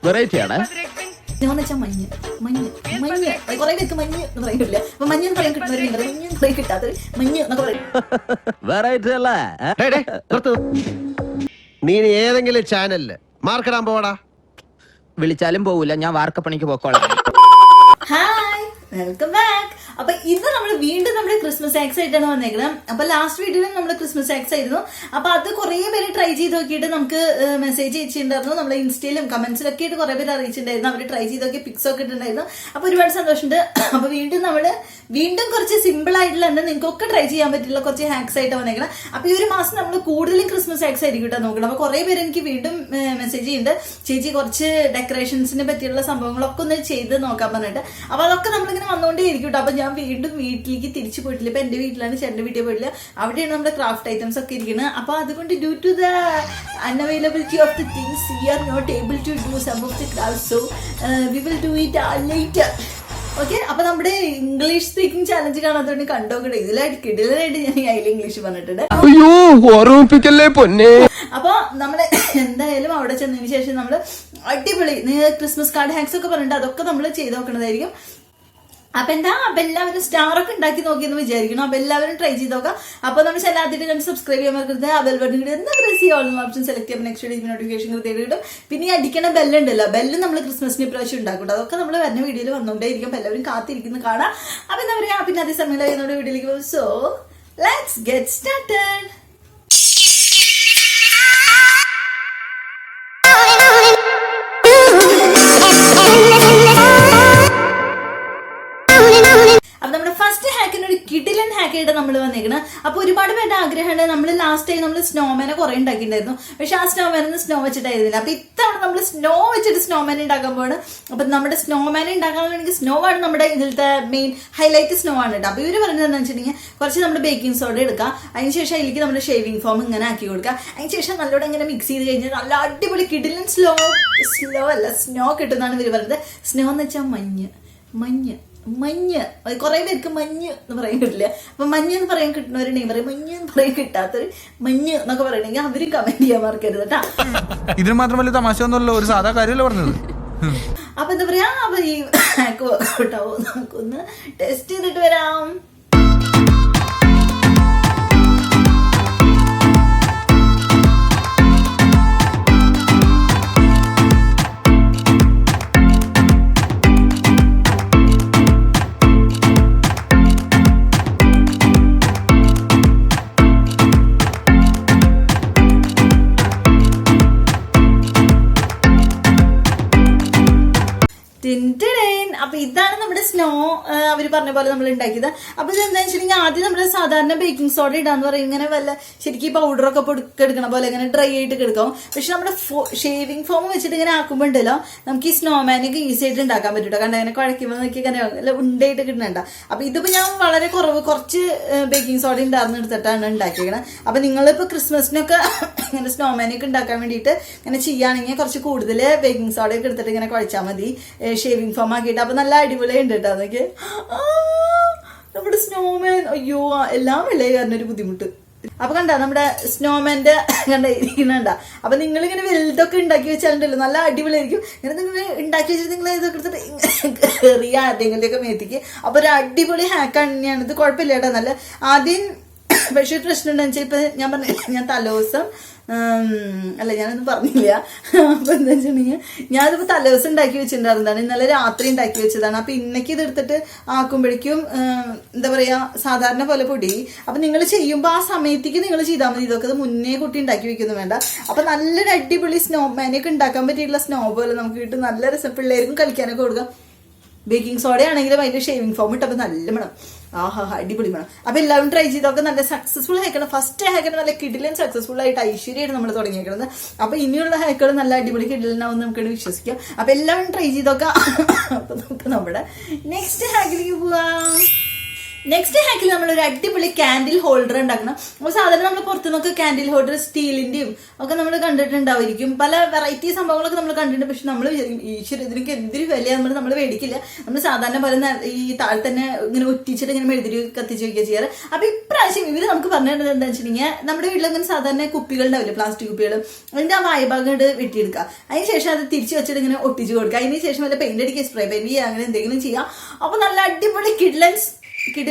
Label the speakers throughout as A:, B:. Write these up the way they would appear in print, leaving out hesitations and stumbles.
A: Variety ആണ്.
B: സ്നോന്ന് വെച്ചാൽ മഞ്ഞ് മഞ്ഞ് മഞ്ഞ് കുറെ പേർക്ക് മഞ്ഞ് എന്ന് പറയില്ല. അപ്പൊ മഞ്ഞ് എന്ന് പറയാൻ കിട്ടുന്നവര് മഞ്ഞ് എന്ന് പറയാൻ കിട്ടാത്തവര് മഞ്ഞ് എന്നൊക്കെ പറയും.
A: വെറൈറ്റി അല്ലേ?
C: നീ ഏതെങ്കിലും ചാനലില് മാർക്കിടാൻ പോടാ.
A: വിളിച്ചാലും പോവില്ല, ഞാൻ വാർക്കപ്പണിക്ക് പോക്കോളാം.
B: Hi, welcome back. അപ്പൊ ഇന്ന് നമ്മൾ വീണ്ടും നമ്മുടെ ക്രിസ്മസ് ആക്സ് ആയിട്ടാണ് വന്നേക്കുന്നത്. അപ്പൊ ലാസ്റ്റ് വീഡിയോയിൽ നമ്മൾ ക്രിസ്മസ് ആക്സ് ആയിരുന്നു. അപ്പൊ അത് കുറെ പേര് ട്രൈ ചെയ്ത് നോക്കിയിട്ട് നമുക്ക് മെസ്സേജ് അയച്ചിട്ടുണ്ടായിരുന്നു. നമ്മുടെ ഇൻസ്റ്റയിലും കമന്റ്സിലൊക്കെ ആയിട്ട് കുറെ പേര് അറിയിച്ചിട്ടുണ്ടായിരുന്നു. അവർ ട്രൈ ചെയ്ത് നോക്കി പിക്സ് ഒക്കെ ഇട്ടുണ്ടായിരുന്നു. അപ്പൊ ഒരുപാട് സന്തോഷമുണ്ട്. അപ്പൊ വീണ്ടും കുറച്ച് സിമ്പിൾ ആയിട്ടുള്ള നിങ്ങൾക്കൊക്കെ ട്രൈ ചെയ്യാൻ പറ്റില്ല കുറച്ച് ഹാക്സ് ആയിട്ട് വന്നേക്കണം. അപ്പൊ ഈ ഒരു മാസം നമ്മൾ കൂടുതലും ക്രിസ്മസ് ഹാക്സ് ആയിരിക്കും കേട്ടോ നോക്കണം. അപ്പൊ കുറെ പേര് എനിക്ക് വീണ്ടും മെസ്സേജ് ചെയ്യുന്നുണ്ട്, ചേച്ചി കുറച്ച് ഡെക്കറേഷൻസിനെ പറ്റിയുള്ള സംഭവങ്ങളൊക്കെ ഒന്ന് ചെയ്ത് നോക്കാൻ പറഞ്ഞിട്ട്. അപ്പൊ അതൊക്കെ നമ്മളിങ്ങനെ വന്നുകൊണ്ടേ ഇരിക്കും കേട്ടോ. അപ്പൊ ഞാൻ വീണ്ടും വീട്ടിലേക്ക് തിരിച്ചു പോയിട്ടില്ല. ഇപ്പൊ എന്റെ വീട്ടിലാണ്, ചേട്ടന്റെ വീട്ടിൽ പോയിട്ടില്ല. അവിടെയാണ് നമ്മുടെ ക്രാഫ്റ്റ് ഐറ്റംസ് ഒക്കെ ഇരിക്കുന്നത്. അപ്പൊ അതുകൊണ്ട് due to the unavailability of the things we are not able to do some of the craft. So we will do it later. Okay, അപ്പൊ നമ്മുടെ ഇംഗ്ലീഷ് സ്പീക്കിംഗ് ചാലഞ്ച് കാണാത്തോണ്ട് കണ്ടോക്കട്ടെ. ഇതിലായിട്ട് ഞാൻ അതിൽ ഇംഗ്ലീഷ് പറഞ്ഞിട്ടുണ്ട്. അപ്പൊ നമ്മള് എന്തായാലും അവിടെ ചെന്നതിന് ശേഷം നമ്മള് അടിപൊളി ക്രിസ്മസ് കാർഡ് ഹാക്സ് ഒക്കെ പറഞ്ഞിട്ട് അതൊക്കെ നമ്മൾ ചെയ്ത് നോക്കണതായിരിക്കും. അപ്പൊ എല്ലാവരും സ്റ്റാർ ഒക്കെ ഉണ്ടാക്കി നോക്കിയെന്ന് വിചാരിക്കണം. അപ്പൊ എല്ലാവരും ട്രൈ ചെയ്ത് നോക്കാം. അപ്പൊ നമ്മൾ എല്ലാത്തിനും കണ്ട് സബ്സ്ക്രൈബ് ചെയ്യാൻ മറക്കരുത്. ആ ബെൽ ബട്ടൺ എന്താ പ്രസ് ചെയ്യുക, ഓപ്ഷൻ സെലക്ട് ചെയ്യുമ്പോൾ നെക്സ്റ്റ് വീഡിയോ നോട്ടിഫിക്കേഷൻ കൃത്യമായിട്ട് കിട്ടും. പിന്നെ ഈ അടിക്കണ ബെല്ലുണ്ടല്ലോ, ബെല്ല് നമ്മൾ ക്രിസ്മസിന് പ്രാവശ്യം ഉണ്ടാക്കും. അതൊക്കെ നമ്മൾ വരുന്ന വീഡിയോയിൽ വന്നുകൊണ്ടേയിരിക്കും. അപ്പൊ എല്ലാവരും കാത്തിരിക്കുന്നു കാണാം. അപ്പൊ എന്താ പറയാ, പിന്നെ അതേ സമയം നമ്മുടെ വീഡിയോയിലേക്ക് പോകും. So let's get started. കിടിലൻ ഹാക്കായിട്ട് നമ്മൾ വന്നേക്കണം. അപ്പൊ ഒരുപാട് പേരുടെ ആഗ്രഹമുണ്ട്. നമ്മൾ ലാസ്റ്റ് ടൈം നമ്മൾ സ്നോമാനെ കുറെ ഉണ്ടാക്കിയിട്ടുണ്ടായിരുന്നു. പക്ഷെ ആ സ്നോമാനൊന്നും സ്നോ വെച്ചിട്ടായിരുന്നില്ല. അപ്പൊ ഇത്തവണ നമ്മൾ സ്നോ വെച്ചിട്ട് സ്നോമാൻ ഉണ്ടാക്കാൻ പോവാണ്. അപ്പൊ നമ്മുടെ സ്നോമാൻ ഉണ്ടാക്കാനാണെങ്കിൽ സ്നോ ആണ് നമ്മുടെ ഇതിലത്തെ മെയിൻ ഹൈലൈറ്റ്. സ്നോ ആണ് കേട്ടോ. അപ്പൊ ഇവര് പറഞ്ഞത് എന്താ വെച്ചിട്ടുണ്ടെങ്കിൽ കുറച്ച് നമ്മുടെ ബേക്കിംഗ് സോഡ എടുക്കുക, അതിനുശേഷം അതിലേക്ക് നമ്മുടെ ഷേവിംഗ് ഫോം ഇങ്ങനെ ആക്കി കൊടുക്കുക. അതിനുശേഷം നല്ലോണം ഇങ്ങനെ മിക്സ് ചെയ്ത് കഴിഞ്ഞാൽ നല്ല അടിപൊളി കിടിലൻ സ്നോ കിട്ടുന്നതാണ് ഇവര് പറയുന്നത്. സ്നോ എന്ന് വെച്ചാൽ മഞ്ഞ് കുറെ പേർക്ക് മഞ്ഞ് എന്ന് പറയാൻ കിട്ടില്ല. അപ്പൊ മഞ്ഞ് എന്ന് പറയാൻ കിട്ടുന്നവരുണ്ടെങ്കിൽ പറയും, മഞ്ഞ് എന്ന് പറയാൻ കിട്ടാത്തവര് മഞ്ഞ് എന്നൊക്കെ പറയണെങ്കിൽ അവര് കമന്റ് ചെയ്യാൻ മറക്കരുത് കേട്ടാ.
D: ഇതിന് മാത്രം വലിയ തമാശ ഒന്നുമല്ലോ, ഒരു സാധാ കാര്യമല്ലേ പറഞ്ഞത്.
B: അപ്പൊ എന്താ പറയാ, അപ്പൊ ഈ കേട്ടോ നമുക്കൊന്ന് ടെസ്റ്റ് ചെയ്തിട്ട് വരാം. അപ്പൊ ഇതാണ് നമ്മുടെ സ്നോ അവര് പറഞ്ഞ പോലെ നമ്മൾ ഉണ്ടാക്കിയത്. അപ്പൊ ഇതെന്താ വെച്ചിട്ടുണ്ടെങ്കിൽ ആദ്യം നമ്മുടെ സാധാരണ ബേക്കിംഗ് സോഡ ഇടാന്ന് പറയും. ഇങ്ങനെ വല്ല ശരിക്കും പൗഡറൊക്കെ എടുക്കണ പോലെ ഇങ്ങനെ ഡ്രൈ ആയിട്ട് കിടക്കും. പക്ഷെ നമ്മുടെ ഷേവിംഗ് ഫോം വെച്ചിട്ട് ഇങ്ങനെ ആക്കുമ്പോ ഉണ്ടല്ലോ നമുക്ക് ഈ സ്നോമാനൊക്കെ ഈസി ആയിട്ട് ഉണ്ടാക്കാൻ പറ്റൂട്ടോ. കണ്ട അങ്ങനെ കുഴക്കുമ്പോൾ നോക്കി ഇങ്ങനെ ഉണ്ടായിട്ട് കിട്ടുന്നുണ്ട. അപ്പൊ ഇതിപ്പോ ഞാൻ വളരെ കുറച്ച് ബേക്കിംഗ് സോഡ ഉണ്ടാർന്ന് എടുത്തിട്ടാണ് ഉണ്ടാക്കിയത്. അപ്പൊ നിങ്ങളിപ്പോ ക്രിസ്മസിനൊക്കെ ഇങ്ങനെ സ്നോമാനൊക്കെ ഉണ്ടാക്കാൻ വേണ്ടിയിട്ട് ഇങ്ങനെ ചെയ്യുകയാണെങ്കിൽ കുറച്ച് കൂടുതൽ ബേക്കിംഗ് സോഡ ഒക്കെ എടുത്തിട്ട് ഇങ്ങനെ കുഴച്ചാൽ മതി, ഷേവിംഗ് ഫോം ആക്കിയിട്ട്. അപ്പൊ നല്ല അടിപൊളി ഉണ്ട് കേട്ടോ. അതൊക്കെ നമ്മുടെ സ്നോമാൻ, അയ്യോ എല്ലാം വെള്ളയെ കാരണം ഒരു ബുദ്ധിമുട്ട്. അപ്പൊ കണ്ട നമ്മുടെ സ്നോമാന്റെ ഇരിക്കുന്നുണ്ട. അപ്പൊ നിങ്ങളിങ്ങനെ വലുതൊക്കെ ഉണ്ടാക്കി വെച്ചാലുണ്ടല്ലോ നല്ല അടിപൊളിയായിരിക്കും. ഇങ്ങനെ നിങ്ങൾ ഉണ്ടാക്കി വെച്ചിട്ട് നിങ്ങൾ ഇതൊക്കെ എടുത്തിട്ട് കയറിയ ആരുടെങ്കിലൊക്കെ മേത്തിക്ക്. അപ്പൊ ഒരു അടിപൊളി ഹാക്കാണ് തന്നെയാണ് ഇത്. കുഴപ്പമില്ല കേട്ടോ. നല്ല ആദ്യം പക്ഷേ പ്രശ്നം ഉണ്ടെന്ന് വെച്ചാൽ ഇപ്പൊ ഞാൻ പറഞ്ഞു, ഞാൻ തലേദിവസം ഞാനൊന്നും പറഞ്ഞില്ല. അപ്പൊ എന്താ വെച്ചിട്ടുണ്ടെങ്കിൽ ഞാനിപ്പോ തലേദിവസം ഉണ്ടാക്കി വെച്ചിട്ടുണ്ടായിരുന്നതാണ്. ഇന്നലെ രാത്രി ഉണ്ടാക്കി വെച്ചതാണ്. അപ്പൊ ഇന്നേക്ക് ഇത് എടുത്തിട്ട് ആക്കുമ്പോഴേക്കും എന്താ പറയാ സാധാരണ പോലെ പൊടി. അപ്പൊ നിങ്ങൾ ചെയ്യുമ്പോ ആ സമയത്തേക്ക് നിങ്ങൾ ചെയ്താൽ മതി. ഇതൊക്കെ അത് മുന്നേ കുട്ടി ഉണ്ടാക്കി വെക്കുന്നു വേണ്ട. അപ്പൊ നല്ലൊരു അടിപൊളി സ്നോമാനൊക്കെ ഉണ്ടാക്കാൻ പറ്റിയിട്ടുള്ള സ്നോ പോലെ നമുക്ക് കിട്ടും. നല്ല രസം, പിള്ളേർക്കും കളിക്കാനൊക്കെ കൊടുക്കാം. ബേക്കിംഗ് സോഡ ആണെങ്കിലും അതിന്റെ ഷേവിംഗ് ഫോം ഇട്ടപ്പോൾ നല്ല മണം, അടിപൊളി മണം. അപ്പൊ എല്ലാവരും ട്രൈ ചെയ്തൊക്കെ നല്ല സക്സസ്ഫുൾ ഹാക്കണം. ഫസ്റ്റ് ഹാക്കർ നല്ല കിടിലൻ സക്സസ്ഫുൾ ആയിട്ട് ഐശ്വര്യമായിട്ട് നമ്മൾ തുടങ്ങിയേക്കുന്നത്. അപ്പൊ ഇനിയുള്ള ഹാക്കുകൾ നല്ല അടിപൊളി കിടിലനാവും നമുക്ക് വിശ്വസിക്കാം. അപ്പൊ എല്ലാവരും ട്രൈ ചെയ്തൊക്കെ. അപ്പൊ നമുക്ക് നമ്മുടെ നെക്സ്റ്റ് ഹാക്കിലേക്ക് പോവാം. നെക്സ്റ്റ് ഹാക്കിൽ നമ്മൾ ഒരു അടിപൊളി കാൻഡിൽ ഹോൾഡർ ഉണ്ടാക്കണം. അപ്പോൾ സാധാരണ നമ്മൾ പുറത്തുനിന്നൊക്കെ കാൻഡിൽ ഹോൾഡർ സ്റ്റീലിന്റെയും ഒക്കെ നമ്മൾ കണ്ടിട്ടുണ്ടായിരിക്കും. പല വെറൈറ്റി സംഭവങ്ങളൊക്കെ നമ്മൾ കണ്ടിട്ടുണ്ട്. പക്ഷെ നമ്മൾ ഈശ്വര ഇതിനൊക്കെ എന്തൊരു വില നമ്മൾ മേടിക്കില്ല. നമ്മൾ സാധാരണ പോലെ ഈ താഴെ തന്നെ ഇങ്ങനെ ഒറ്റിച്ചിട്ട് ഇങ്ങനെ മെഴുതിരി കത്തിച്ച് വയ്ക്കുക ചെയ്യാറ്. അപ്പൊ ഇപ്രാവശ്യം ഇവര് നമുക്ക് പറഞ്ഞത് എന്താണെന്ന് വെച്ചിട്ടുണ്ടെങ്കിൽ നമ്മുടെ വീട്ടിൽ അങ്ങനെ സാധാരണ കുപ്പികൾ ഉണ്ടാവില്ല, പ്ലാസ്റ്റിക് കുപ്പികൾ, അതിന്റെ ആ വായ്ഭാഗം വെട്ടിയെടുക്കുക. അതിനുശേഷം അത് തിരിച്ചു വെച്ചിട്ട് ഇങ്ങനെ ഒട്ടിച്ച് കൊടുക്കുക. അതിന് ശേഷം വല്ല പെയിന്റ് അടിക്കുക, സ്പ്രേ പെയിന്റ് ചെയ്യുക, അങ്ങനെ എന്തെങ്കിലും ചെയ്യാം. അപ്പൊ നല്ല അടിപൊളി കിഡിലൻ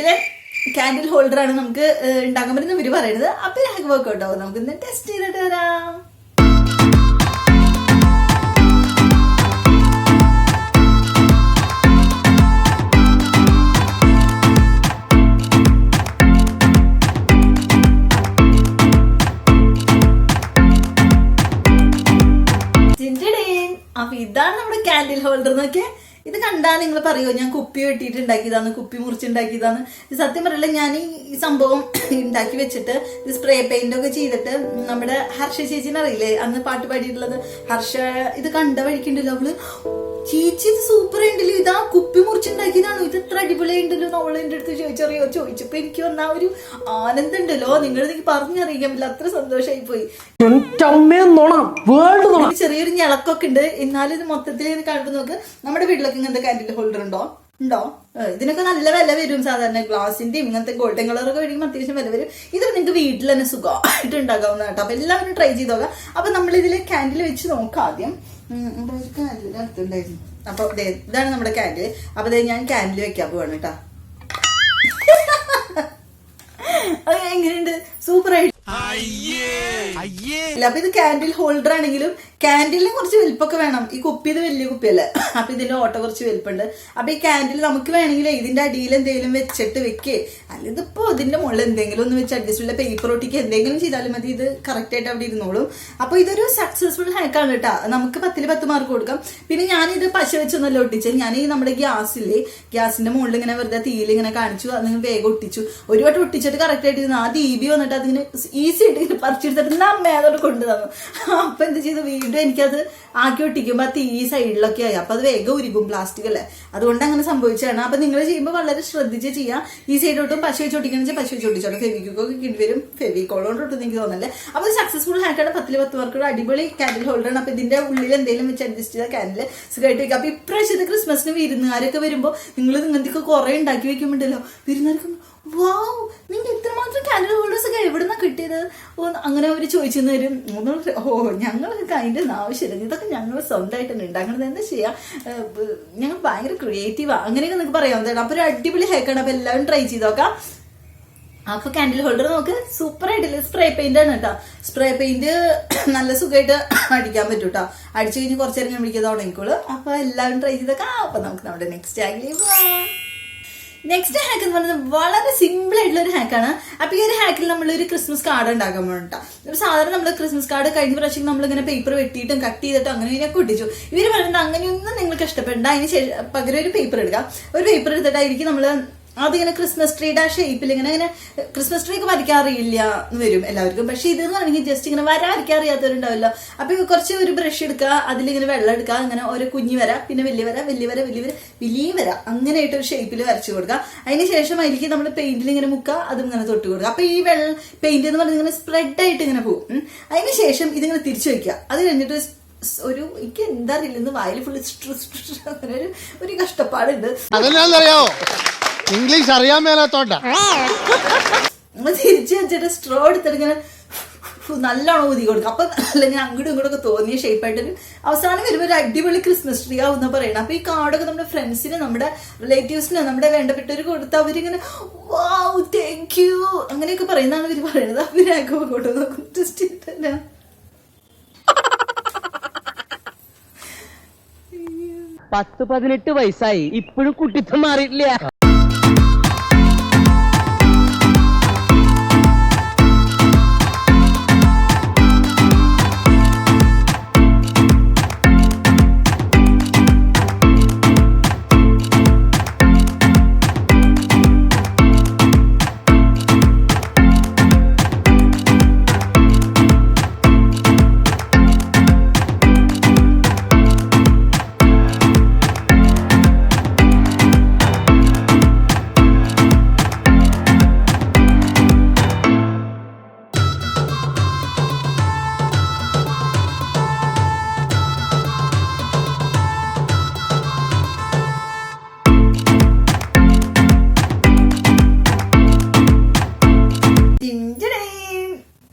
B: കാൻഡിൽ ഹോൾഡർ ആണ് നമുക്ക് ഉണ്ടാക്കാൻ പറ്റുന്ന ഇവര് പറയുന്നത്. അപ്പൊ ഹാക്ക് വർക്കൗട്ട് ആവും. നമുക്ക് ഇന്ന് ടെസ്റ്റ് ചെയ്തിട്ട് വരാം. അപ്പൊ ഇതാണ് നമ്മുടെ കാൻഡിൽ ഹോൾഡർ എന്നൊക്കെ. ഇത് കണ്ടാൽ നിങ്ങൾ പറയുമോ ഞാൻ കുപ്പി വെട്ടിയിട്ടുണ്ടാക്കിയതാണ്, കുപ്പി മുറിച്ചുണ്ടാക്കിയതാണ്. ഇത് സത്യം പറയില്ല, ഞാൻ ഈ സംഭവം ഉണ്ടാക്കി വെച്ചിട്ട് ഇത് സ്പ്രേ പെയിന്റ് ഒക്കെ ചെയ്തിട്ട് നമ്മുടെ ഹർഷ ചേച്ചിനെ അറിയില്ലേ, അന്ന് പാട്ട് പാടിയിട്ടുള്ളത് ഹർഷ, ഇത് കണ്ട വഴിക്കുണ്ടല്ലോ അവള്, ചേച്ചി ഇത് സൂപ്പർ ഉണ്ടല്ലോ, ഇതാ കുപ്പി മുറിച്ചുണ്ടാക്കിയതാണോ, ഇത് ഇത്ര അടിപൊളിയുണ്ടല്ലോ അവളെ എന്റെ അടുത്ത് ചോദിച്ചപ്പോ എനിക്ക് വന്ന ആ ഒരു ആനന്ദം ഉണ്ടല്ലോ, നിങ്ങളെനിക്ക് പറഞ്ഞറിയിക്കാൻ പറ്റില്ല, അത്ര സന്തോഷമായി പോയി. ചെറിയൊരു ഞളക്കൊക്കെ ഉണ്ട്, എന്നാലും ഇത് മൊത്തത്തിൽ കാണുമ്പോൾ നോക്ക്. നമ്മുടെ വീട്ടിലൊക്കെ ഇങ്ങനത്തെ കാൻഡിൽ ഹോൾഡർ ഉണ്ടോ? ഇതിനൊക്കെ നല്ല വില വരും. സാധാരണ ഗ്ലാസിന്റെയും ഇങ്ങനത്തെ ഗോൾഡൻ കളറൊക്കെ മേടിക്കുമ്പോൾ അത്യാവശ്യം വില വരും. ഇത് നിങ്ങൾക്ക് വീട്ടിൽ തന്നെ സുഖമായിട്ട് ഉണ്ടാക്കാവുന്ന കേട്ടോ. അപ്പൊ എല്ലാവരും ട്രൈ ചെയ്ത് നോക്കാം. അപ്പൊ നമ്മളിതിൽ കാൻഡിൽ വെച്ച് നോക്കാം ആദ്യം. കാൻഡിൽ അടുത്തുണ്ടായിരുന്നു. അപ്പൊ ഇതാണ് നമ്മുടെ കാൻഡിൽ. അപ്പൊ ഞാൻ കാൻഡിൽ വെക്കാൻ പോവാണ് കേട്ടോ. അത് എങ്ങനെയുണ്ട്? സൂപ്പറായിട്ട്. അപ്പൊ ഇത് കാൻഡിൽ ഹോൾഡർ ആണെങ്കിലും കാൻഡിലിന് കുറച്ച് വലിപ്പൊക്കെ വേണം. ഈ കുപ്പി ഇത് വലിയ കുപ്പിയല്ലേ, അപ്പൊ ഇതിന്റെ ഓട്ട കുറച്ച് വലിപ്പുണ്ട്. അപ്പൊ ഈ കാൻഡിൽ നമുക്ക് വേണമെങ്കിൽ ഇതിന്റെ അടിയിൽ എന്തെങ്കിലും വെച്ചിട്ട് വെക്കേ, അല്ല ഇതിപ്പോ ഇതിന്റെ മുകളിൽ എന്തെങ്കിലും ഒന്ന് വെച്ച് അഡ്ജസ്റ്റ് ഉള്ള പേപ്പർ ഒട്ടിക്ക് എന്തെങ്കിലും ചെയ്താലും മതി. ഇത് കറക്റ്റ് ആയിട്ട് അവിടെ ഇരുന്നോളും. അപ്പൊ ഇതൊരു സക്സസ്ഫുൾ ഹാക്കാണ് കേട്ടോ. നമുക്ക് 10 മാർക്ക് കൊടുക്കാം. പിന്നെ ഞാനിത് പശ വെച്ചൊന്നല്ല ഒട്ടിച്ചത്. ഞാൻ ഈ നമ്മുടെ ഗ്യാസില്ലേ, ഗ്യാസിന്റെ മുകളിൽ ഇങ്ങനെ വെറുതെ തീയിൽ ഇങ്ങനെ കാണിച്ചു, അതിന് വേഗം ഒട്ടിച്ചു. ഒരു വട്ടം ഒട്ടിച്ചിട്ട് കറക്റ്റ് ആയിട്ട് ഇരുന്നു. ആ ദീപി വന്നിട്ട് അതിങ്ങനെ ഈസി ആയിട്ട് ഇങ്ങനെ പറിച്ചെടുത്തിട്ട് നമ്മ അതോടെ കൊണ്ടു തന്നു. അപ്പൊ എന്ത് ചെയ്തു, വീണ്ടും എനിക്കത് ആക്കി ഒട്ടിക്കുമ്പോ തീ സൈഡിലൊക്കെ ആയി. അപ്പൊ അത് വേഗം ഉരുകും, പ്ലാസ്റ്റിക് അല്ലേ, അതുകൊണ്ട് അങ്ങനെ സംഭവിച്ചാണ്. അപ്പൊ നിങ്ങൾ ചെയ്യുമ്പോൾ വളരെ ശ്രദ്ധിച്ച് ചെയ്യാം. ഈ സൈഡോട്ടും പശ വെച്ച് ഒട്ടിക്കണമെന്ന് വെച്ചാൽ പശ വെച്ച് ഒട്ടിച്ചോട്ടെ. ഫെവിക്കൊക്കെ കിട്ടി വരും, ഫെവിക്കോളോട്ടൊട്ടും എനിക്ക് തോന്നല്ലേ. അപ്പൊ സക്സസ്ഫുൾ ഹാക്കാണ്. 10 മാർക്കുള്ള അടിപൊളി കാൻഡിൽ ഹോൾഡറാണ്. അപ്പൊ ഇതിന്റെ ഉള്ളിൽ എന്തെങ്കിലും വെച്ച് അഡ്ജസ്റ്റ് ചെയ്ത കാൻഡിൽ സുഖമായിട്ട് വെക്കാം. അപ്പൊ ഇപ്രാവശ്യത്തെ ക്രിസ്മസിന് വിരുന്നുകാരൊക്കെ വരുമ്പോ നിങ്ങൾ ഇങ്ങനത്തെ കുറെ ഉണ്ടാക്കി വെക്കുമ്പോണ്ടല്ലോ, വിരുന്നുകാർക്ക് വാവ് നിങ്ങൾ ഇത്രമാത്രം കാൻഡിൽ ഹോൾഡേഴ്സ് ഒക്കെ എവിടുന്നാ കിട്ടിയത് അങ്ങനെ അവര് ചോദിച്ചെന്ന് വരും. ഞങ്ങൾക്ക് അതിന്റെ ഒന്നും ആവശ്യമില്ല, ഇതൊക്കെ ഞങ്ങൾ സ്വന്തമായിട്ട് തന്നെ ഉണ്ടാക്കണത്, എന്താ ചെയ്യാ, ഞങ്ങൾ ഭയങ്കര ക്രിയേറ്റീവാ, അങ്ങനെയൊക്കെ നിങ്ങൾക്ക് പറയാവുന്നതാണ്. അപ്പൊ ഒരു അടിപൊളി ഹാക്കാണ്. അപ്പൊ എല്ലാവരും ട്രൈ ചെയ്ത് നോക്കാം. അപ്പൊ കാൻഡിൽ ഹോൾഡർ നമുക്ക് സൂപ്പർ ആയിട്ടില്ല. സ്പ്രേ പെയിന്റ് ആണ് കേട്ടോ. സ്പ്രേ പെയിന്റ് നല്ല സുഖമായിട്ട് അടിക്കാൻ പറ്റും കേട്ടോ. അടിച്ചു കഴിഞ്ഞ് കുറച്ചേരം ഞാൻ വിളിക്കാൻ തുടങ്ങിക്കോളൂ. അപ്പൊ എല്ലാവരും ട്രൈ ചെയ്തൊക്കെ. അപ്പൊ നമുക്ക് നമ്മുടെ നെക്സ്റ്റ് ഹാക്കിലേക്ക് പോവാം. നെക്സ്റ്റ് ഹാക്ക് എന്ന് പറയുന്നത് വളരെ സിമ്പിൾ ആയിട്ടുള്ള ഒരു ഹാക്കാണ്. അപ്പൊ ഈ ഒരു ഹാക്കിൽ നമ്മളൊരു ക്രിസ്മസ് കാർഡ് ഉണ്ടാക്കാൻ പോകട്ടോ. സാധാരണ നമ്മൾ ക്രിസ്മസ് കാർഡ് കഴിഞ്ഞ പ്രാവശ്യം നമ്മളിങ്ങനെ പേപ്പർ വെട്ടിയിട്ടും കട്ട് ചെയ്തിട്ടും അങ്ങനെ ഇതിനൊക്കെ ഒട്ടിച്ചു. ഇവര് പറയുന്നത് അങ്ങനെയൊന്നും നിങ്ങൾക്ക് ഇഷ്ടപ്പെടേണ്ട, അതിന് ശേഷം പകരം ഒരു പേപ്പർ എടുക്കാം. ഒരു പേപ്പർ എടുത്തിട്ടായിരിക്കും നമ്മള് അതിങ്ങനെ ക്രിസ്മസ് ട്രീയുടെ ആ ഷേപ്പിൽ ഇങ്ങനെ ക്രിസ്മസ് ട്രീ ഒക്കെ വരയ്ക്കാറില്ല എന്ന് വരും എല്ലാവർക്കും. പക്ഷെ ഇതെന്ന് പറഞ്ഞെങ്കിൽ ജസ്റ്റ് ഇങ്ങനെ വരയ്ക്കാൻ അറിയാത്തവരുണ്ടാവല്ലോ. അപ്പൊ കുറച്ച് ഒരു ബ്രഷ് എടുക്കുക, അതിലിങ്ങനെ വെള്ളം എടുക്കുക, അങ്ങനെ ഓരോ കുഞ്ഞു വര, പിന്നെ വലിയ വര അങ്ങനെ ആയിട്ട് ഒരു ഷേപ്പിൽ വരച്ചു കൊടുക്കുക. അതിനുശേഷം അതിലേക്ക് നമ്മൾ പെയിന്റിൽ ഇങ്ങനെ മുക്കുക, അതും ഇങ്ങനെ തൊട്ട് കൊടുക്കുക. അപ്പൊ ഈ പെയിന്റ് എന്ന് പറഞ്ഞാൽ ഇങ്ങനെ സ്പ്രെഡ് ആയിട്ട് ഇങ്ങനെ പോകും. അതിനുശേഷം ഇതിങ്ങനെ തിരിച്ചു വയ്ക്കുക. അത് കഴിഞ്ഞിട്ട് എനിക്ക് എന്താ അറിയില്ലെന്ന് വായിൽ ഫുള്ള് അങ്ങനെ ഒരു കഷ്ടപ്പാടുണ്ട്.
C: ഇംഗ്ലീഷ് അറിയാൻ മേലാത്തോട്ടാ.
B: തിരിച്ചു വെച്ചിട്ട് സ്ട്രോ എടുത്തിട്ട് ഇങ്ങനെ നല്ലോണം ഊതി കൊടുക്കും. അപ്പൊ അല്ലെങ്കിൽ അങ്ങോട്ടും ഇങ്ങോട്ടൊക്കെ തോന്നിയ ഷേപ്പായിട്ടൊരു അവസാനം വരുമ്പോൾ ഒരു അടിപൊളി ക്രിസ്മസ് ട്രീ ആവുന്ന പറയണം. അപ്പൊ ഈ കാർഡൊക്കെ നമ്മുടെ ഫ്രണ്ട്സിന്, നമ്മുടെ റിലേറ്റീവ്സിന്, നമ്മുടെ വേണ്ടപ്പെട്ടവർ കൊടുത്ത് അവരിങ്ങനെ വാവ് താങ്ക് യു അങ്ങനെയൊക്കെ പറയുന്നതാണ് ഇവര് പറയുന്നത്. അവരൊക്കെ കൊണ്ടു നോക്കും. ടെസ്റ്റ് ചെയ്തിട്ടല്ല
E: 18 വയസ്സായി, ഇപ്പോഴും കുട്ടിത്തം മാറിയിട്ടില്ല.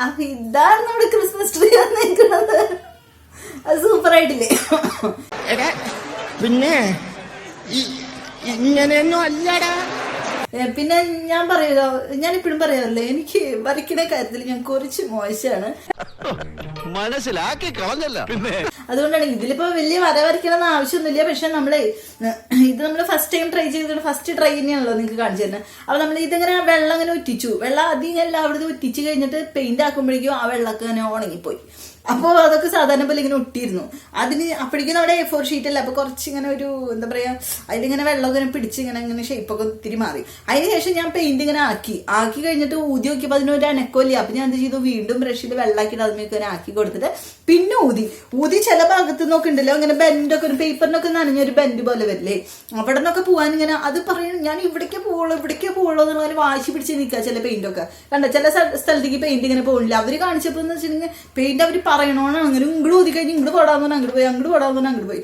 B: അപ്പൊ ഇതാണ് നമ്മുടെ ക്രിസ്മസ് ട്രീ വന്നേക്കുന്നത്. അത് സൂപ്പർ ആയിട്ടില്ലേ?
A: പിന്നെ ഇങ്ങനെയൊന്നും അല്ലടാ.
B: പിന്നെ ഞാൻ പറയല്ലോ, ഞാൻ ഇപ്പോഴും പറയാറില്ലേ, എനിക്ക് വരയ്ക്കുന്ന കാര്യത്തിൽ ഞാൻ കുറച്ച് മോശമാണ്.
C: മനസ്സിലാക്കി കളഞ്ഞല്ല.
B: അതുകൊണ്ടാണ് ഇതിലിപ്പോ വലിയ വരയ്ക്കണമെന്ന് ആവശ്യമൊന്നുമില്ല. പക്ഷെ നമ്മളെ ഇത് നമ്മൾ ഫസ്റ്റ് ടൈം ട്രൈ ചെയ്തിട്ട് ഫസ്റ്റ് ട്രൈ തന്നെയാണല്ലോ നിങ്ങൾക്ക് കാണിച്ചു തരുന്നത്. അപ്പൊ നമ്മൾ ഇതിങ്ങനെ വെള്ളം അങ്ങനെ ഉറ്റിച്ചു. വെള്ളം അധികം എല്ലാം അവിടുന്ന് ഉറ്റിച്ച് കഴിഞ്ഞിട്ട് പെയിന്റ് ആക്കുമ്പോഴേക്കും ആ വെള്ളമൊക്കെ അങ്ങനെ ഉണങ്ങിപ്പോയി. അപ്പൊ അതൊക്കെ സാധാരണ പോലെ ഇങ്ങനെ ഒട്ടിയിരുന്നു. അതിന് അപ്പോഴേക്കും നമ്മുടെ A4 ഷീറ്റ് അല്ല, അപ്പൊ കുറച്ച് ഇങ്ങനെ ഒരു എന്താ പറയാ, അതിലിങ്ങനെ വെള്ളം ഇങ്ങനെ പിടിച്ച് ഇങ്ങനെ ഷേപ്പൊക്കെ ഒത്തിരി മാറി. അതിനുശേഷം ഞാൻ പെയിന്റ് ഇങ്ങനെ ആക്കി കഴിഞ്ഞിട്ട് ഊതി നോക്കിയപ്പോൾ അതിനൊരു അനക്കമില്ല. അപ്പൊ ഞാൻ എന്ത് ചെയ്തു, വീണ്ടും ബ്രഷിൽ വെള്ളമാക്കിയിട്ട് അതിലേക്ക് ഇങ്ങനെ ആക്കി കൊടുത്തിട്ട് പിന്നെ ഊതി ചില ഭാഗത്ത് നോക്കുന്നുണ്ടല്ലോ ഇങ്ങനെ ബെൻഡൊക്കെ, ഒരു പേപ്പറിനൊക്കെ നനഞ്ഞൊരു ബെൻഡ് പോലെ വരില്ലേ, അവിടെ നിന്നൊക്കെ പോകാൻ ഇങ്ങനെ അത് പറയണം, ഞാൻ ഇവിടേക്കേ പോവുള്ളൂ എന്നുള്ള വാശി പിടിച്ച് നിൽക്കുക. ചില പെയിന്റൊക്കെ കണ്ട ചില സ്ഥലത്തേക്ക് പെയിന്റ് ഇങ്ങനെ പോകില്ല. അവര് കാണിച്ചപ്പോ എന്ന് വെച്ചിട്ടുണ്ടെങ്കിൽ പെയിന്റ് അവര് പറയണോന്നാണ് അങ്ങനെ ഇങ്ങോട്ട് ഊതി കഴിഞ്ഞ് ഇങ്ങോട്ട് പോടാന്ന് അങ്ങോട്ട് പോയി.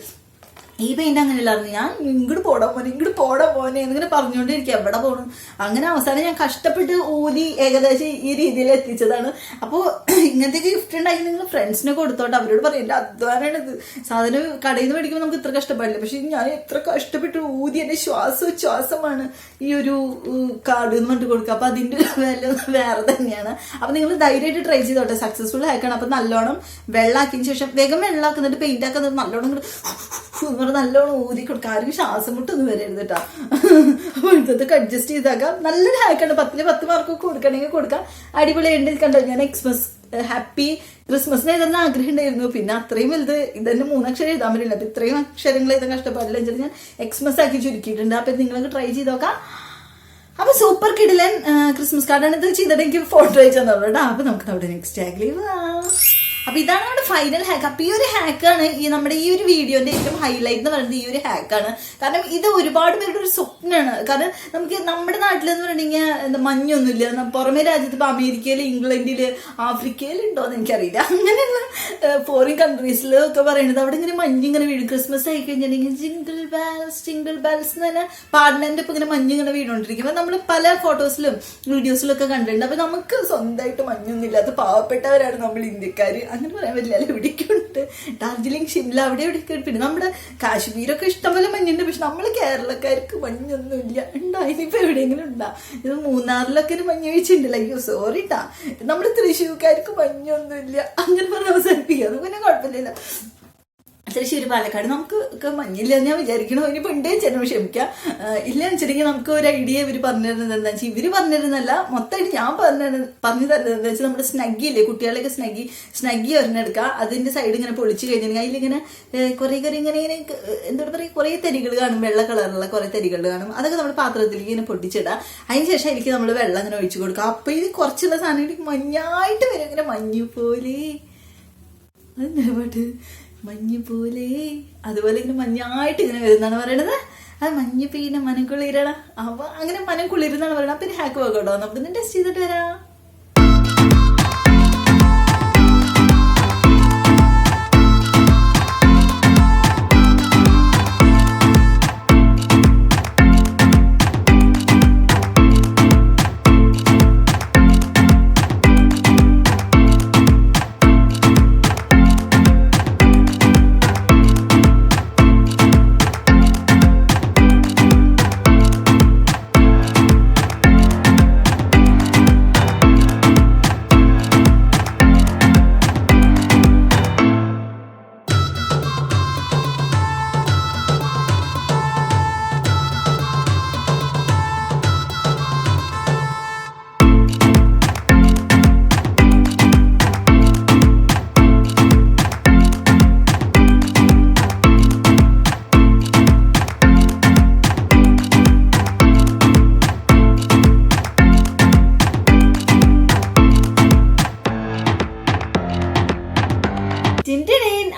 B: ഈ പെയിന്റ് അങ്ങനെയല്ലായിരുന്നു. ഞാൻ ഇങ്ങോട്ട് പോടാ മോനെ എന്നിങ്ങനെ പറഞ്ഞുകൊണ്ടിരിക്കുക, എവിടെ പോകണം. അങ്ങനെ അവസാനം ഞാൻ കഷ്ടപ്പെട്ട് ഊതി ഏകദേശം ഈ രീതിയിൽ എത്തിച്ചതാണ്. അപ്പോൾ ഇങ്ങനത്തെ ഗിഫ്റ്റ് ഉണ്ടാക്കി നിങ്ങൾ ഫ്രണ്ട്സിനെ കൊടുത്തോട്ടെ, അവരോട് പറയും എന്റെ അധ്വാനമാണ് ഇത്. സാധനം കടയിൽ നിന്ന് മേടിക്കുമ്പോൾ നമുക്ക് ഇത്ര കഷ്ടപ്പാടില്ല, പക്ഷെ ഞാൻ എത്ര കഷ്ടപ്പെട്ട് ഊതി എന്റെ ശ്വാസമാണ് ഈ ഒരു കാർഡ് എന്ന് പറഞ്ഞിട്ട് കൊടുക്കുക. അപ്പൊ അതിന്റെ വില വേറെ തന്നെയാണ്. അപ്പൊ നിങ്ങൾ ധൈര്യമായിട്ട് ട്രൈ ചെയ്തോട്ടെ, സക്സസ്ഫുൾ ആക്കണം. അപ്പൊ നല്ലോണം വെള്ളമാക്കിയതിന് ശേഷം വേഗം വെള്ളമാക്കുന്നുണ്ട്, പെയിന്റ് ആക്കുന്നത് നല്ലോണം നല്ലോണം ഊതി കൊടുക്കുക. ആരും ശ്വാസം മുട്ടൊന്നും വരരുത് കേട്ടോ. അപ്പൊ ഇതൊക്കെ അഡ്ജസ്റ്റ് ചെയ്താക്കാം. നല്ലൊരു ഹാക്കാണ്. 10 മാർക്കൊക്കെ കൊടുക്കണമെങ്കിൽ കൊടുക്കാം. അടിപൊളിയുണ്ട്. കണ്ടോ, ഞാൻ ഹാപ്പി ക്രിസ്മസിന് എഴുതുന്ന ആഗ്രഹം ഉണ്ടായിരുന്നു. പിന്നെ അത്രയും വലുത് ഇതന്നെ 3 അക്ഷരം എഴുതാൻ പറ്റില്ല. അപ്പൊ ഇത്രയും അക്ഷരങ്ങൾ എഴുതാൻ കഷ്ടപ്പാടില്ല വെച്ചിട്ട് ഞാൻ എക്സ്മസ് ആക്കി ചുരുക്കിയിട്ടുണ്ട്. അപ്പൊ നിങ്ങൾക്ക് ട്രൈ ചെയ്ത് നോക്കാം. അപ്പൊ സൂപ്പർ കിടിലൻ ക്രിസ്മസ് കാർഡാണ്. ഇത് ചെയ്തിട്ട് എനിക്ക് ഫോട്ടോ അയച്ചു തന്നോളൂ കേട്ടോ. അപ്പൊ നമുക്ക് നമ്മുടെ നെക്സ്റ്റ് ടാഗിലേക്ക് പോവാം. അപ്പൊ ഇതാണ് നമ്മുടെ ഫൈനൽ ഹാക്ക്. അപ്പൊ ഈ ഒരു ഹാക്കാണ് നമ്മുടെ ഈ ഒരു വീഡിയോന്റെ ഏറ്റവും ഹൈലൈറ്റ് എന്ന് പറയുന്നത് ഈ ഒരു ഹാക്കാണ്. കാരണം ഇത് ഒരുപാട് പേരുടെ ഒരു സ്വപ്നമാണ്. കാരണം നമുക്ക് നമ്മുടെ നാട്ടിലെന്ന് പറഞ്ഞിട്ടുണ്ടെങ്കിൽ എന്താ മഞ്ഞൊന്നുമില്ല. പുറമേ രാജ്യത്ത് ഇപ്പൊ അമേരിക്കയില്, ഇംഗ്ലണ്ടില്, ആഫ്രിക്കയിൽ ഉണ്ടോന്ന് എനിക്കറിയില്ല. അങ്ങനെയുള്ള ഫോറിൻ കൺട്രീസിലൊക്കെ പറയുന്നത് അവിടെ ഇങ്ങനെ മഞ്ഞിങ്ങനെ വീഴും. ക്രിസ്മസ് ആയി കഴിഞ്ഞിട്ടുണ്ടെങ്കിൽ ജിംഗിൾ ബെൽസ് എന്ന് തന്നെ പാടിനന്റെ ഇപ്പൊ ഇങ്ങനെ മഞ്ഞിങ്ങനെ വീണോണ്ടിരിക്കും. അപ്പൊ നമ്മൾ പല ഫോട്ടോസിലും വീഡിയോസിലും ഒക്കെ കണ്ടിട്ടുണ്ട്. അപ്പൊ നമുക്ക് സ്വന്തമായിട്ട് മഞ്ഞൊന്നും ഇല്ലാത്ത പാവപ്പെട്ടവരാണ് നമ്മൾ ഇന്ത്യക്കാര്. അങ്ങനെ പറയാൻ പറ്റില്ല. ഇവിടേക്ക് ഉണ്ട് ഡാർജിലിംഗ്, ഷിംല, അവിടെ പിന്നെ നമ്മുടെ കാശ്മീരൊക്കെ ഇഷ്ടംപോലെ മഞ്ഞുണ്ട്. പക്ഷെ നമ്മള് കേരളക്കാർക്ക് മഞ്ഞൊന്നും ഇല്ല. ഉണ്ടാ ഇനിയിപ്പോ എവിടെയെങ്കിലും ഉണ്ടാ? ഇത് മൂന്നാറിലൊക്കെ ഒരു മഞ്ഞ് വീഴ്ചയുണ്ടല്ലോ. അയ്യോ സോറിട്ടാ, നമ്മുടെ തൃശ്ശൂർക്കാർക്ക് മഞ്ഞൊന്നും ഇല്ല. അങ്ങനെ പറഞ്ഞ് അവസാനിപ്പിക്കുക. അത് പിന്നെ കുഴപ്പമില്ല. തൃശ്ശൂർ, പാലക്കാട് നമുക്ക് ഒക്കെ മഞ്ഞില്ല ഞാൻ വിചാരിക്കണോ. ഇനിയിപ്പോൾ ഉണ്ടേ ചേട്ടൻ ക്ഷമിക്കാം. ഇല്ലാന്ന് വെച്ചിട്ടുണ്ടെങ്കിൽ നമുക്ക് ഒരു ഐഡിയ ഇവർ പറഞ്ഞു തരുന്നത് എന്താ വെച്ചാൽ, ഇവര് പറഞ്ഞിരുന്നല്ല മൊത്തമായിട്ട് ഞാൻ പറഞ്ഞു തരുന്നത് എന്താ വെച്ചാൽ, നമ്മുടെ സ്നഗ്ഗി ഇല്ലേ, കുട്ടികളൊക്കെ സ്നഗ്ഗി ഒരെണ്ണെടുക്കുക. അതിന്റെ സൈഡ് ഇങ്ങനെ പൊളിച്ച് കഴിഞ്ഞിട്ടുണ്ടെങ്കിൽ അതിലിങ്ങനെ കുറെ ഇങ്ങനെ എന്താ പറയുക, കുറെ തരികൾ കാണും, വെള്ള കളറുള്ള കുറെ തരികൾ കാണും. അതൊക്കെ നമ്മൾ പാത്രത്തിലേക്ക് ഇങ്ങനെ പൊട്ടിച്ചിടാം. അതിനുശേഷം അതിലേക്ക് നമ്മൾ വെള്ളം ഇങ്ങനെ ഒഴിച്ചു കൊടുക്കുക. അപ്പൊ ഇത് കുറച്ചുള്ള സാധനം മഞ്ഞായിട്ട് വരും, ഇങ്ങനെ മഞ്ഞു പോലെ. അതെന്താ പാട്ട്, മഞ്ഞ് പോലെ, അതുപോലെ ഇങ്ങനെ മഞ്ഞായിട്ട് ഇങ്ങനെ വരുന്നാണ് പറയണത്. അത് മഞ്ഞ് പിന്നെ മനം കുളിരണം. അപ്പൊ അങ്ങനെ മനം കുളിരുന്നാണ് പറയണത്. അപ്പൊ ഇനി ഹാക്ക് പോകട്ടോ, നമുക്ക് ടെസ്റ്റ് ചെയ്തിട്ട് വരാം.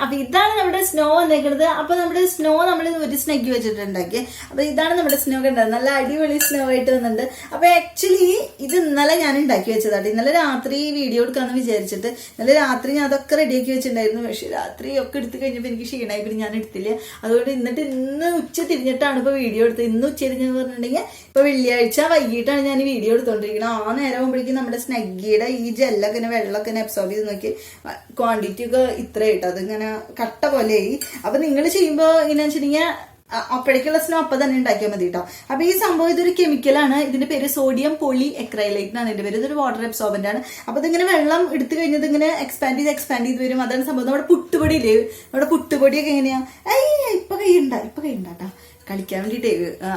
B: അപ്പൊ ഇതാണ് നമ്മുടെ സ്നോ വന്നേക്കുന്നത്. അപ്പൊ നമ്മുടെ സ്നോ നമ്മൾ ഒരു സ്നെഗ് വെച്ചിട്ടുണ്ടാക്കി. അപ്പൊ ഇതാണ് നമ്മുടെ സ്നോ കണ്ടത്, നല്ല അടിപൊളി സ്നോ ആയിട്ട് വന്നിട്ടുണ്ട്. അപ്പൊ ആക്ച്വലി ഇത് ഇന്നലെ ഞാൻ ഉണ്ടാക്കി വെച്ചതാണ്. ഇന്നലെ രാത്രി വീഡിയോ എടുക്കാന്ന് വിചാരിച്ചിട്ട് ഇന്നലെ രാത്രി ഞാൻ അതൊക്കെ റെഡിയാക്കി വെച്ചിട്ടുണ്ടായിരുന്നു. പക്ഷെ രാത്രി ഒക്കെ എടുത്ത് കഴിഞ്ഞപ്പോൾ എനിക്ക് ക്ഷീണമായി, പിന്നെ ഞാൻ എടുത്തില്ല. അതുകൊണ്ട് ഇന്ന് ഉച്ച തിരിഞ്ഞിട്ടാണ് ഇപ്പൊ വീഡിയോ എടുത്തത്. ഇന്ന് ഉച്ച തിരിഞ്ഞെന്ന് പറഞ്ഞിട്ടുണ്ടെങ്കിൽ ഇപ്പൊ വെള്ളിയാഴ്ച വൈകിട്ടാണ് ഞാൻ ഈ വീഡിയോ എടുത്തോണ്ടിരിക്കുന്നത്. ആ നേരം ആകുമ്പോഴേക്കും നമ്മുടെ സ്നഗ്ഗിയുടെ ഈ ജെല്ലൊക്കെ വെള്ളമൊക്കെ അബ്സോർബ് ചെയ്ത് നോക്കി ക്വാണ്ടിറ്റി ഒക്കെ ഇത്ര ഇട്ട് അതിങ്ങനെ കട്ട പോലെയായി. അപ്പൊ നിങ്ങൾ ചെയ്യുമ്പോ ഇങ്ങനെ വെച്ചിട്ടുണ്ടെങ്കിൽ അപ്പോഴേക്കുള്ള സ്നോ അപ്പൊ തന്നെ ഉണ്ടാക്കിയാൽ മതി കേട്ടോ. അപ്പൊ ഈ സംഭവം ഇതൊരു കെമിക്കലാണ്. ഇതിന്റെ പേര് സോഡിയം പോളി എക്രൈലേറ്റ് എന്നാണ് ഇതിന്റെ പേര്. ഇതൊരു വാട്ടർ അബ്സോർബന്റ് ആണ്. അപ്പൊ ഇതിങ്ങനെ വെള്ളം എടുത്തു കഴിഞ്ഞത് ഇങ്ങനെ എക്സ്പാൻഡ് ചെയ്ത് വരും. അതാണ് സംഭവം. നമ്മുടെ പുട്ടുപൊടി ഇല്ലേ, നമ്മുടെ പുട്ടുപൊടിയൊക്കെ എങ്ങനെയാ ഇപ്പൊ കൈയുണ്ടാട്ടോ കളിക്കാൻ വേണ്ടിട്ടേ.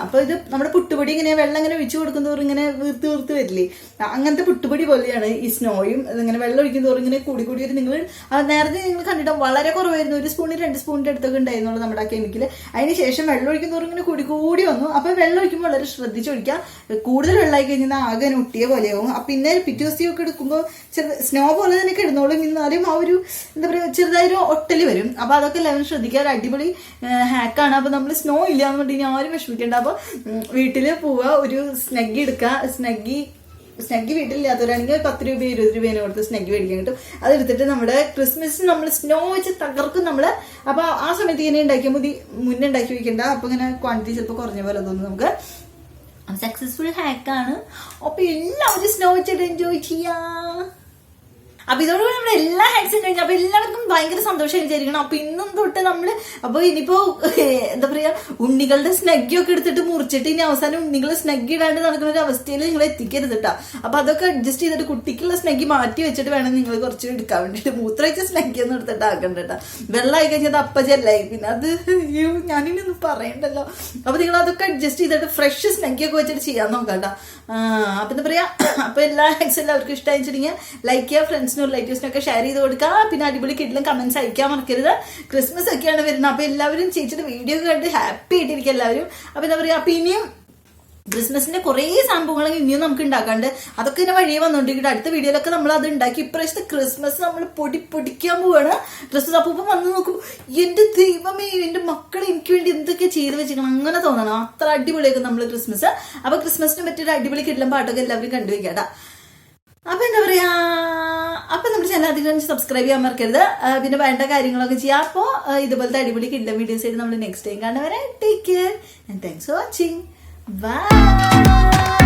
B: അപ്പൊ ഇത് നമ്മുടെ പുട്ടുപൊടി ഇങ്ങനെ വെള്ളം ഇങ്ങനെ ഒഴിച്ചു കൊടുക്കുന്നതോറും ഇങ്ങനെ വീർത്ത് വരില്ലേ, അങ്ങനത്തെ പുട്ടുപൊടി പോലെയാണ് ഈ സ്നോയും. ഇങ്ങനെ വെള്ളം ഒഴിക്കുന്നതോറും ഇങ്ങനെ കൂടി വരും. നിങ്ങൾ നേരത്തെ നിങ്ങൾ കണ്ടിട്ട് വളരെ കുറവായിരുന്നു, 1 സ്പൂണിന് 2 സ്പൂണിന്റെ അടുത്തൊക്കെ ഉണ്ടായിരുന്നുള്ളൂ നമ്മുടെ ആ കെമിക്കൽ. അതിനുശേഷം വെള്ളം ഒഴിക്കുന്നതോറും ഇങ്ങനെ കൂടി വന്നു. അപ്പൊ വെള്ളം ഒഴിക്കുമ്പോൾ വളരെ ശ്രദ്ധിച്ചൊഴിക്കാം. കൂടുതൽ വെള്ളമായി കഴിഞ്ഞാൽ ആകെ ഒട്ടിയ പോലെയാവും. പിന്നെ പിറ്റേ ദിവസമൊക്കെ എടുക്കുമ്പോൾ സ്നോ പോലെ തന്നെ കിടന്നോളും. എന്നാലും ആ ഒരു എന്താ പറയുക ചെറുതായൊരു ഒട്ടല് വരും. അപ്പൊ അതൊക്കെ എല്ലാവരും ശ്രദ്ധിക്കുക. ഒരു അടിപൊളി ഹാക്കാണ്. അപ്പൊ നമ്മൾ സ്നോ ഇല്ല ആരും വിഷമിക്കണ്ട. അപ്പൊ വീട്ടില് പോവുക, ഒരു സ്നഗ്ഗി എടുക്കുക. സ്നഗ്ഗി വീട്ടിലില്ലാത്തവരാണെങ്കിൽ 10 രൂപ 20 രൂപേനെ കൊടുത്ത് സ്നഗ്ഗി മേടിക്കാൻ കിട്ടും. അതെടുത്തിട്ട് നമ്മുടെ ക്രിസ്മസിന് നമ്മൾ സ്നോ വെച്ച് തകർക്കും നമ്മള്. അപ്പൊ ആ സമയത്ത് ഇങ്ങനെ ഉണ്ടാക്കിയാൽ മതി, മുന്നേ ഉണ്ടാക്കി വെക്കണ്ട. അപ്പൊ ഇങ്ങനെ ക്വാണ്ടിറ്റി ചിലപ്പോൾ കുറഞ്ഞ പോലെ തോന്നുന്നു. നമുക്ക് സക്സസ്ഫുൾ ഹാക്കാണ്. അപ്പൊ എല്ലാവരും സ്നോ വെച്ചിട്ട് എൻജോയ് ചെയ്യാ. അപ്പൊ ഇതോടുകൂടി നമ്മുടെ എല്ലാ ഹാക്സും കഴിഞ്ഞു. അപ്പൊ എല്ലാവർക്കും ഭയങ്കര സന്തോഷം വിചാരിക്കണം. അപ്പൊ ഇന്നും തൊട്ട് നമ്മള് അപ്പൊ ഇനിയിപ്പോ എന്താ പറയാ ഉണ്ണികളുടെ സ്നഗ്ഗിയൊക്കെ എടുത്തിട്ട് മുറിച്ചിട്ട് ഇനി അവസാനം ഉണ്ണികൾ സ്നഗ്ഗി ഇടാണ്ട് നടക്കുന്ന ഒരു അവസ്ഥയിൽ നിങ്ങൾ എത്തിക്കരുത് കേട്ടോ. അപ്പൊ അതൊക്കെ അഡ്ജസ്റ്റ് ചെയ്തിട്ട് കുട്ടിക്കുള്ള സ്നഗ്ഗി മാറ്റി വെച്ചിട്ട് വേണം നിങ്ങൾ കുറച്ച് എടുക്കാൻ വേണ്ടിട്ട്. മൂത്രമൊഴിച്ച സ്നഗ്ഗി ഒന്നും എടുത്തിട്ട് ആക്കണ്ട കേട്ടോ. വെള്ളമായി കഴിഞ്ഞത് അപ്പ ചെല്ലായി, പിന്നെ അത് ഞാനിനൊന്നും പറയണ്ടല്ലോ. അപ്പൊ നിങ്ങൾ അതൊക്കെ അഡ്ജസ്റ്റ് ചെയ്തിട്ട് ഫ്രഷ് സ്നഗ്ഗിയൊക്കെ വെച്ചിട്ട് ചെയ്യാൻ നോക്കാം കേട്ടോ. അപ്പൊ എന്താ പറയാ, അപ്പൊ എല്ലാ ഹാക്സ് എല്ലാവർക്കും ഇഷ്ടമായി വെച്ചിട്ടുണ്ടെങ്കിൽ ലൈക്ക് ചെയ്യുക, ഫ്രണ്ട്സിനും റിലേറ്റീവ്സിനൊക്കെ ഷെയർ ചെയ്ത് കൊടുക്കുക. പിന്നെ അടിപൊളി കിഡിലും കമന്റ്സ് അയക്കാൻ മറക്കരുത്. ക്രിസ്മസ് ഒക്കെയാണ് വരുന്നത്. അപ്പൊ എല്ലാവരും ചേച്ചിയുടെ വീഡിയോ കണ്ട് ഹാപ്പി ആയിട്ടിരിക്കും എല്ലാവരും. അപ്പൊ എന്താ പറയാ, അപ്പൊ ഇനിയും ക്രിസ്മസിന്റെ കുറെ സംഭവങ്ങൾ ഇനിയും നമുക്ക് ഉണ്ടാക്കാണ്ട്. അതൊക്കെ ഇങ്ങനെ വഴിയെ വന്നോണ്ടിരിക്കും. അടുത്ത വീഡിയോയിലൊക്കെ നമ്മൾ അത് ഉണ്ടാക്കി. ഇപ്രാവശ്യത്തെ ക്രിസ്മസ് നമ്മൾ പൊടിക്കാൻ പോവാണ്. ക്രിസ്മസ് അപ്പം വന്ന് നോക്കും, എന്റെ ദൈവമേ എന്റെ മക്കളെ എനിക്ക് വേണ്ടി എന്തൊക്കെ ചെയ്ത് വെച്ചിരിക്കണം അങ്ങനെ തോന്നണം. അത്ര അടിപൊളിയാക്കും നമ്മൾ ക്രിസ്മസ്. അപ്പൊ ക്രിസ്മസിന് പറ്റിയൊരു അടിപൊളി കിഡിലും പാട്ടൊക്കെ എല്ലാവരും കണ്ടുവയ്ക്കാട്ടാ. അപ്പൊ എന്താ പറയാ, അപ്പൊ നമ്മുടെ ചാനൽ അധികം സബ്സ്ക്രൈബ് ചെയ്യാൻ മറക്കരുത്. പിന്നെ വേണ്ട കാര്യങ്ങളൊക്കെ ചെയ്യാം. അപ്പോ ഇതുപോലത്തെ അടിപൊളി കിഡിലും വീഡിയോസ് ആയിട്ട് നമ്മൾ നെക്സ്റ്റ് ടൈം കാണുന്നവരെ take care and thanks for watching. Bye.